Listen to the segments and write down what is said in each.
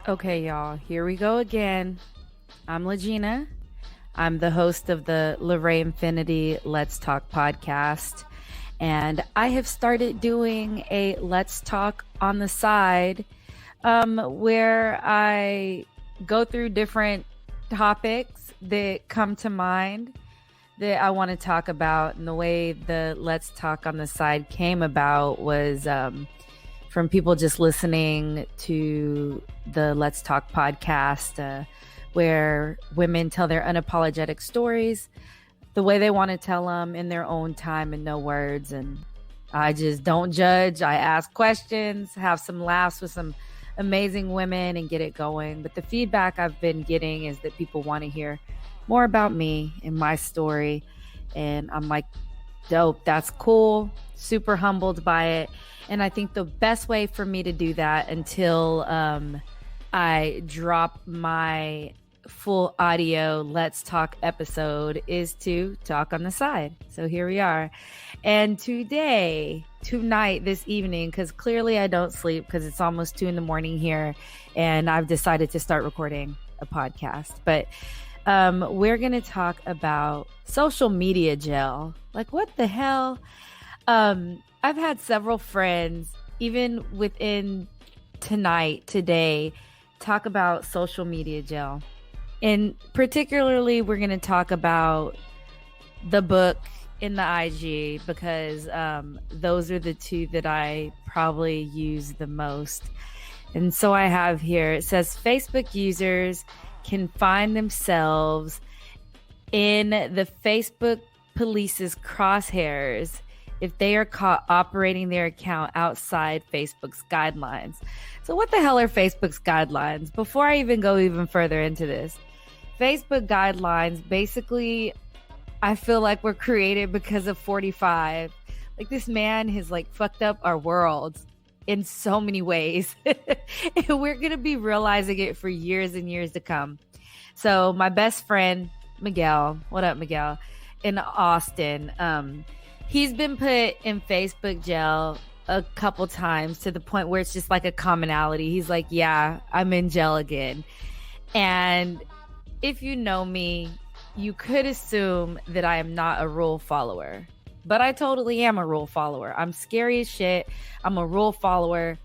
Okay, y'all, here we go again. I'm Legina. I'm the host of the LRI Infinity Let's Talk podcast. And I have started doing a Let's Talk on the side where I go through different topics that come to mind that I want to talk about. And the way the Let's Talk on the side came about was from people just listening to the Let's Talk podcast, where women tell their unapologetic stories the way they want to tell them in their own time and no words. And I just don't judge. I ask questions, have some laughs with some amazing women and get it going. But the feedback I've been getting is that people want to hear more about me and my story. And I'm like, dope, that's cool. Super humbled by it. And I think the best way for me to do that until I drop my full audio Let's Talk episode is to talk on the side. So here we are. And tonight, this evening, because clearly I don't sleep because it's almost 2 a.m. here and I've decided to start recording a podcast. But we're going to talk about social media gel. Like, what the hell? I've had several friends, even within today, talk about social media gel. And particularly, we're going to talk about the book and the IG because those are the two that I probably use the most. And so I have here, it says Facebook users can find themselves in the Facebook police's crosshairs if they are caught operating their account outside Facebook's guidelines. So what the hell are Facebook's guidelines? Before I even go even further into this, Facebook guidelines, basically, I feel like were created because of 45. Like, this man has like fucked up our world in so many ways. And we're going to be realizing it for years and years to come. So my best friend, Miguel, what up, Miguel, in Austin, he's been put in Facebook jail a couple times to the point where it's just like a commonality. He's like, yeah, I'm in jail again. And if you know me, you could assume that I am not a rule follower, but I totally am a rule follower. I'm scary as shit. I'm a rule follower.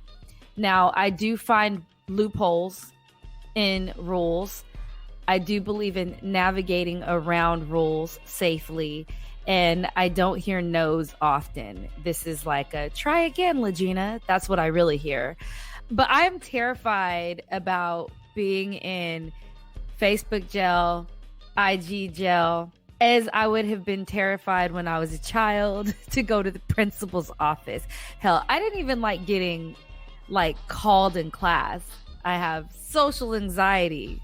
Now, I do find loopholes in rules. I do believe in navigating around rules safely. And I don't hear no's often. This is like a try again, Legina. That's what I really hear. But I'm terrified about being in Facebook jail, IG jail, as I would have been terrified when I was a child to go to the principal's office. Hell, I didn't even like getting like called in class. I have social anxiety.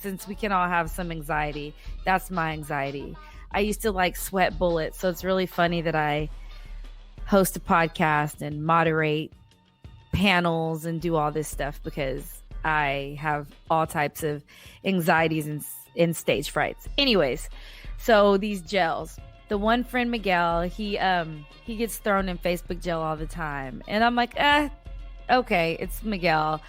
Since we can all have some anxiety, that's my anxiety. I used to like sweat bullets. So it's really funny that I host a podcast and moderate panels and do all this stuff because I have all types of anxieties and stage frights. Anyways, so these gels, the one friend Miguel, he gets thrown in Facebook jail all the time. And I'm like, okay, it's Miguel.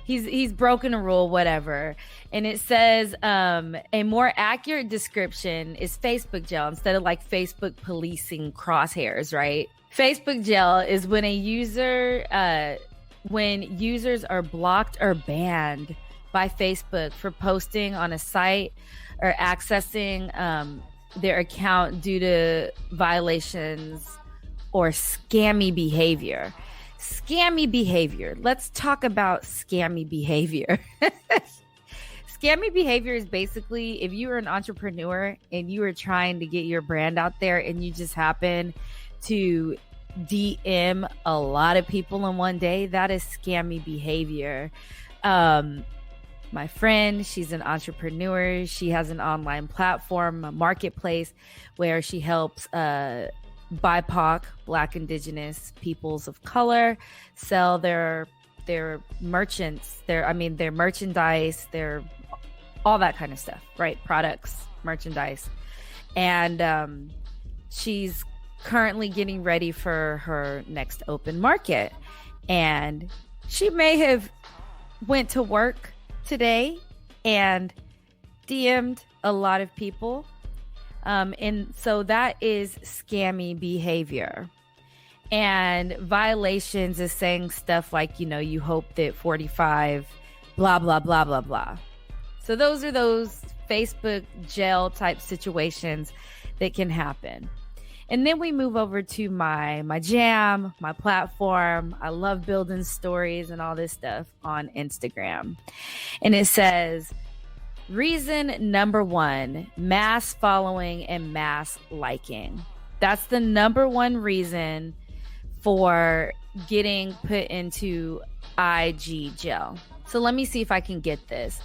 He's broken a rule, whatever. And it says a more accurate description is Facebook jail instead of like Facebook policing crosshairs, right? Facebook jail is when when users are blocked or banned by Facebook for posting on a site or accessing their account due to violations or scammy behavior. Scammy behavior. Let's talk about scammy behavior. Scammy behavior is basically if you are an entrepreneur and you are trying to get your brand out there and you just happen to DM a lot of people in one day, that is scammy behavior. My friend, she's an entrepreneur. She has an online platform, a marketplace where she helps BIPOC, Black, Indigenous peoples of color sell their merchants, their merchandise, their all that kind of stuff, right? Products, merchandise. And she's currently getting ready for her next open market. And she may have went to work today and DM'd a lot of people. And so that is scammy behavior. And violations is saying stuff like, you hope that 45, blah, blah, blah, blah, blah. So those are those Facebook jail type situations that can happen. And then we move over to my jam, my platform. I love building stories and all this stuff on Instagram. And it says, reason number 1, mass following and mass liking. That's the number 1 reason for getting put into IG jail. So let me see if I can get this.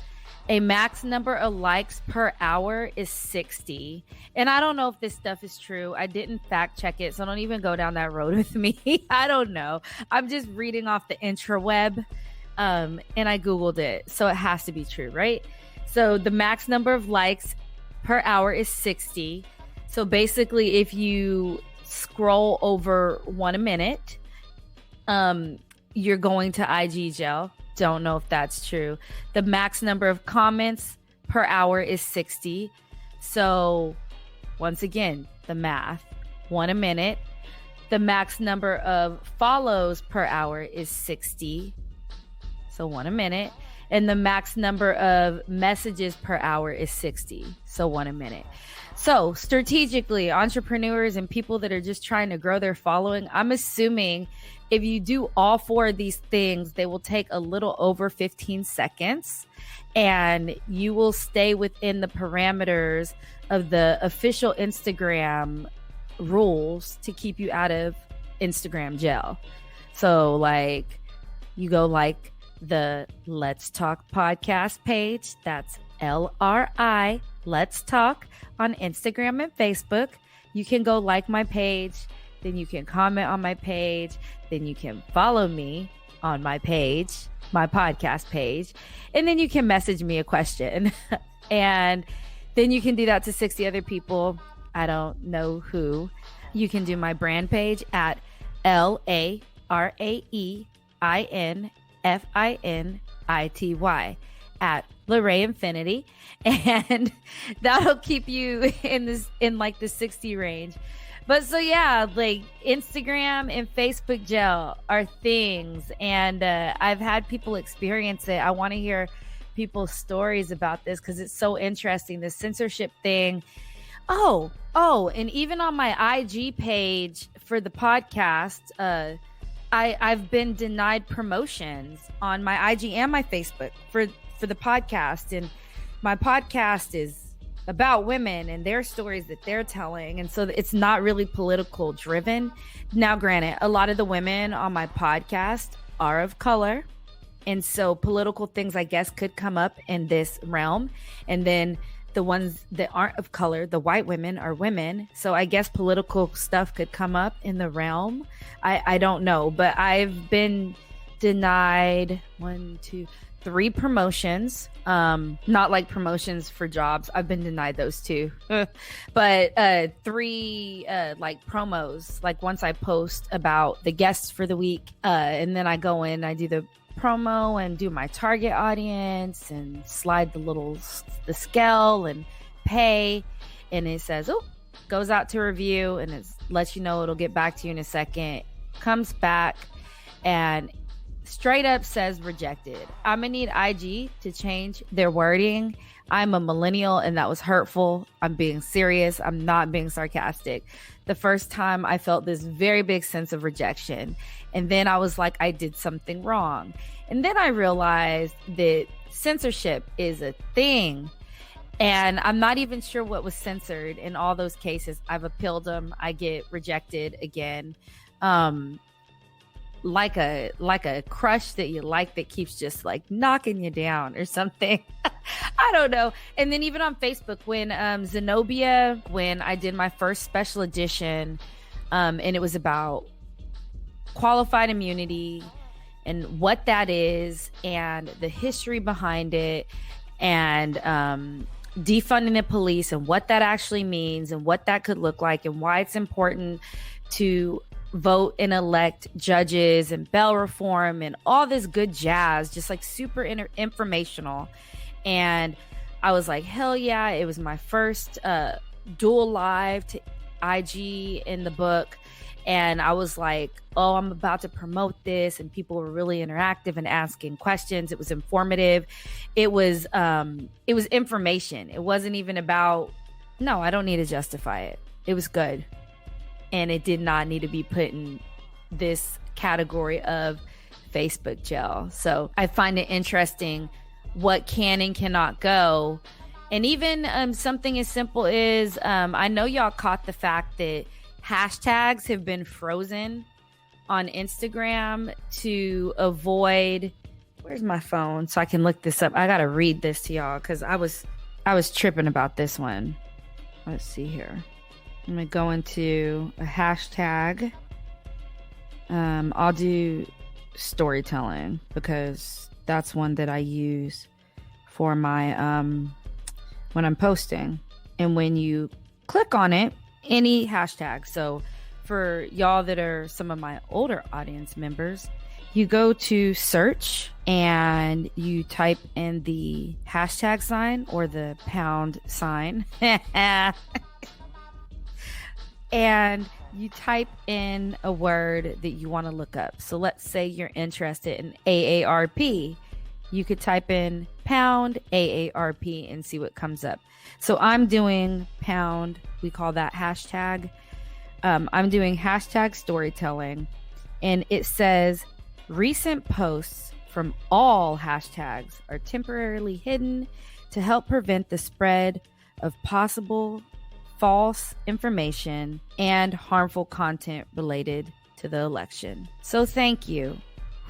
A max number of likes per hour is 60. And I don't know if this stuff is true. I didn't fact check it, so don't even go down that road with me. I don't know. I'm just reading off the intraweb, and I Googled it. So it has to be true, right? So the max number of likes per hour is 60. So basically, if you scroll over 1 a minute, you're going to IG jail. Don't know if that's true. The max number of comments per hour is 60. So once again, the math, 1 a minute. The max number of follows per hour is 60. So 1 a minute. And the max number of messages per hour is 60. So 1 a minute. So strategically, entrepreneurs and people that are just trying to grow their following, I'm assuming if you do all 4 of these things, they will take a little over 15 seconds and you will stay within the parameters of the official Instagram rules to keep you out of Instagram jail. So like you go like the Let's Talk podcast page. That's LRI Let's Talk on Instagram and Facebook. You can go like my page. Then you can comment on my page. Then you can follow me on my page, my podcast page. And then you can message me a question. And then you can do that to 60 other people. I don't know who. You can do my brand page at LARAEINFINITY at LRI Infinity, and that'll keep you in like the 60 range. But so yeah, like Instagram and Facebook jail are things, and I've had people experience it. I want to hear people's stories about this because it's so interesting, the censorship thing. Oh, and even on my IG page for the podcast, I've been denied promotions on my IG and my Facebook for the podcast. And my podcast is about women and their stories that they're telling. And so it's not really political driven. Now, granted, a lot of the women on my podcast are of color. And so political things, I guess, could come up in this realm. And then the ones that aren't of color, the white women, are women. So I guess political stuff could come up in the realm. I don't know, but I've been denied 3 promotions. Not like promotions for jobs. I've been denied those too. But 3 like promos. Like once I post about the guests for the week, and then I go in, I do the promo and do my target audience and slide the scale and pay, and it says, goes out to review, and it lets you know it'll get back to you in a second. Comes back and straight up says rejected. I'm gonna need IG to change their wording. I'm a millennial and that was hurtful. I'm being serious. I'm not being sarcastic. The first time I felt this very big sense of rejection, and then I was like, I did something wrong. And then I realized that censorship is a thing, and I'm not even sure what was censored in all those cases. I've appealed them. I get rejected again. Like a crush that you like that keeps just like knocking you down or something. I don't know. And then even on Facebook, when Zenobia, when I did my first special edition, and it was about qualified immunity and what that is and the history behind it, and defunding the police and what that actually means and what that could look like and why it's important to vote and elect judges and bail reform and all this good jazz, just like super informational. And I was like, hell yeah. It was my first dual live to IG in the book. And I was like, oh, I'm about to promote this. And people were really interactive and asking questions. It was informative. It was information. It wasn't even about, no, I don't need to justify it. It was good. And it did not need to be put in this category of Facebook jail. So I find it interesting what can and cannot go. And even something as simple as, I know y'all caught the fact that hashtags have been frozen on Instagram to avoid, where's my phone so I can look this up. I got to read this to y'all because I was tripping about this one. Let's see here. I'm going to go into a hashtag. I'll do storytelling because that's one that I use for my, when I'm posting. And when you click on it, any hashtag. So for y'all that are some of my older audience members, you go to search and you type in the hashtag sign or the pound sign. And you type in a word that you want to look up. So let's say you're interested in AARP. You could type in pound AARP and see what comes up. So I'm doing pound. We call that hashtag. I'm doing hashtag storytelling. And it says recent posts from all hashtags are temporarily hidden to help prevent the spread of possible false information and harmful content related to the election. So thank you,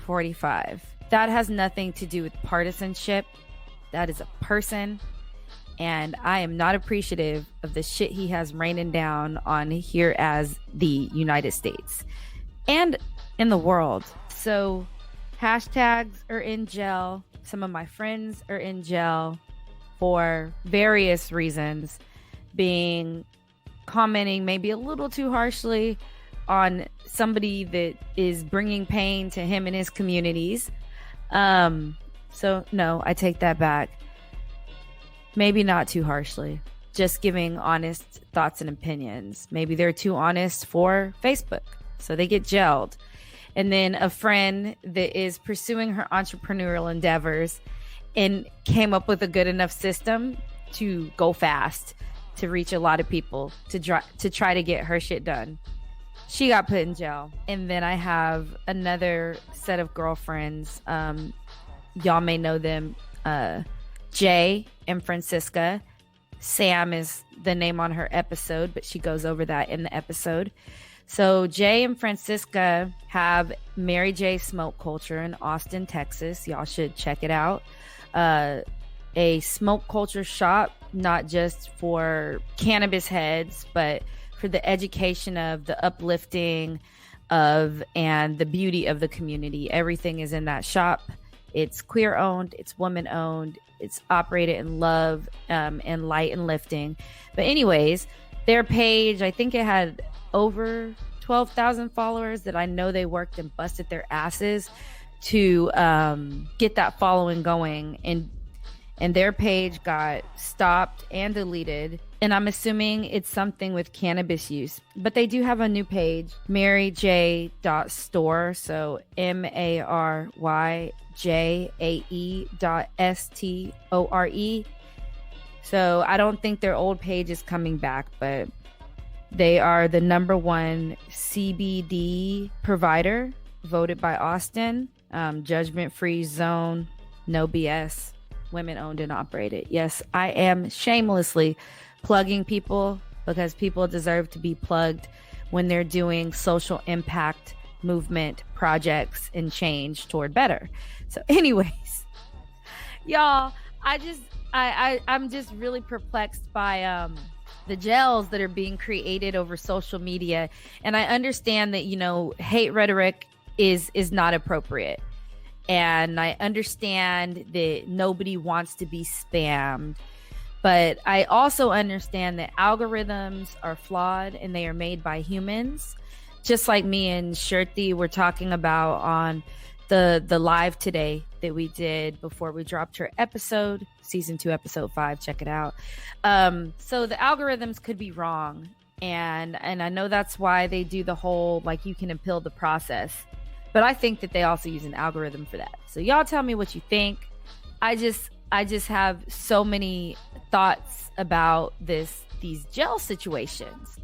45. That has nothing to do with partisanship. That is a person. And I am not appreciative of the shit he has raining down on here as the United States and in the world. So hashtags are in jail. Some of my friends are in jail for various reasons, being commenting maybe a little too harshly on somebody that is bringing pain to him and his communities. So no, I take that back. Maybe not too harshly, just giving honest thoughts and opinions. Maybe they're too honest for Facebook, so they get jailed. And then a friend that is pursuing her entrepreneurial endeavors and came up with a good enough system to go fast, to reach a lot of people, to try to get her shit done. She got put in jail. And then I have another set of girlfriends. Y'all may know them. Jay and Francisca. Sam is the name on her episode, but she goes over that in the episode. So Jay and Francisca have Mary J Smoke Culture in Austin, Texas. Y'all should check it out. A smoke culture shop, not just for cannabis heads, but for the education of the uplifting of and the beauty of the community. Everything is in that shop. It's queer owned, it's woman owned, it's operated in love and light and lifting. But anyways, their page, I think it had over 12,000 followers that I know they worked and busted their asses to get that following going. And their page got stopped and deleted. And I'm assuming it's something with cannabis use. But they do have a new page, maryj.store. So MaryJae.store. So I don't think their old page is coming back, but they are the #1 CBD provider voted by Austin. Judgment-free zone, no BS. Women owned and operated. Yes, I am shamelessly plugging people because people deserve to be plugged when they're doing social impact movement projects and change toward better. So anyways, y'all, I'm just really perplexed by the jails that are being created over social media. And I understand that, hate rhetoric is not appropriate. And I understand that nobody wants to be spammed. But I also understand that algorithms are flawed and they are made by humans just like me and Shirti were talking about on the live today that we did before we dropped her episode, season 2, episode 5. Check it out. So the algorithms could be wrong. And I know that's why they do the whole, like, you can appeal the process. But I think that they also use an algorithm for that. So y'all tell me what you think. I just have so many thoughts about these jail situations.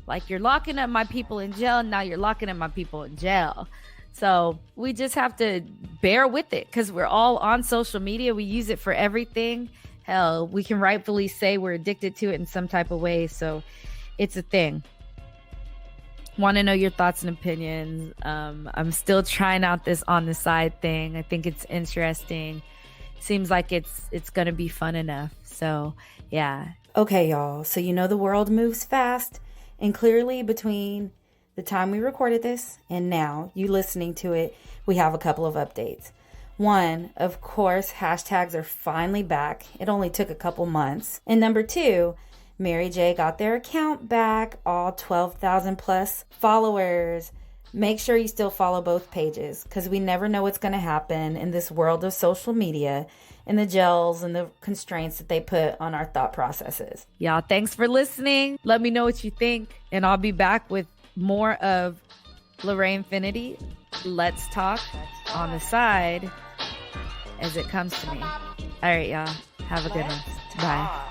Like, you're locking up my people in jail, now you're locking up my people in jail. So we just have to bear with it because we're all on social media. We use it for everything. Hell, we can rightfully say we're addicted to it in some type of way. So it's a thing. Want to know your thoughts and opinions. I'm still trying out this on the side thing. I think it's interesting. Seems like it's going to be fun enough. So yeah. Okay, y'all. So you know the world moves fast. And clearly between the time we recorded this and now you listening to it, we have a couple of updates. One, of course, hashtags are finally back. It only took a couple months. And number 2, Mary J got their account back, all 12,000 plus followers. Make sure you still follow both pages because we never know what's going to happen in this world of social media and the gels and the constraints that they put on our thought processes. Y'all, thanks for listening. Let me know what you think, and I'll be back with more of LRI Infinity. Let's talk on the side as it comes to me. All right, y'all. Have a good one. Bye.